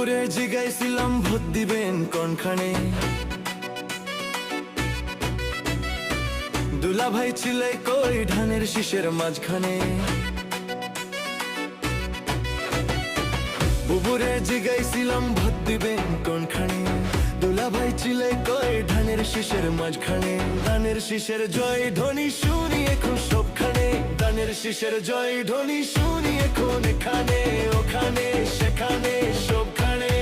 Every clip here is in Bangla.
বুবুরে জিগাইছিলাম ভোট দিবেন কোনখানে, দুলা ভাই ছিলে কই ধানের শীষের মাঝখানে। বুবুরে জিগাইছিলাম ভোট দিবেন কোনখানে, দুলা ভাই ছিলে কই ধানের শীষের মাঝখানে। ধানের শীষের জয় ধ্বনি শুনি এখন সবখানে, ধানের শীষের জয় ধ্বনি শুনি এখন এখানে ওখানে সেখানে সবখানে।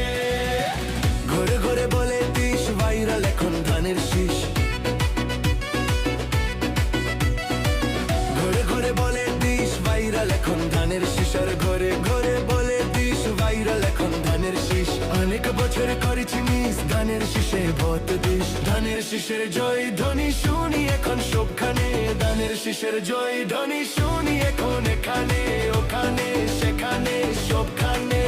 ঘরে ঘরে বলে দিস ভাইরাল এখন ধানের শীষ, ঘরে ঘরে বলে দিস ভাইরাল এখন ধানের শীষ। আর ঘরে ঘরে বলে দিস ভাইরাল এখন ধানের শীষ। অনেক বছর করেছি মিস ধানের শীষে ভোট দিস। ধানের শীষের জয় ধ্বনি শুনি এখন সবখানে, ধানের শীষের জয় ধ্বনি শুনি এখন এখানে ওখানে সেখানে সবখানে।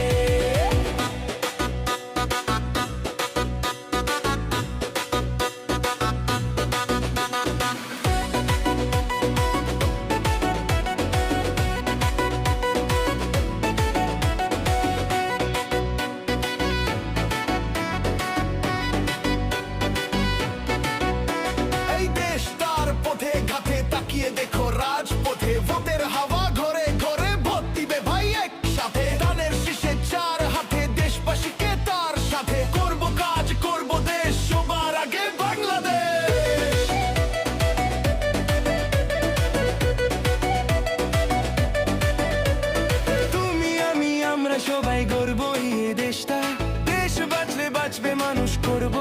দেখো রাজপথে ভোটের হাওয়া, ঘরে ঘরে ভোট দিবে ভাই একসাথে। ধানের শীষে চার হাতে দেশবাসীকে তার সাথে, করব কাজ করব দেশ সবার আগে বাংলাদেশ। তুমি আমি আমরা সবাই গর্ব এই দেশটা, দেশ বাঁচলে বাঁচবে মানুষ করব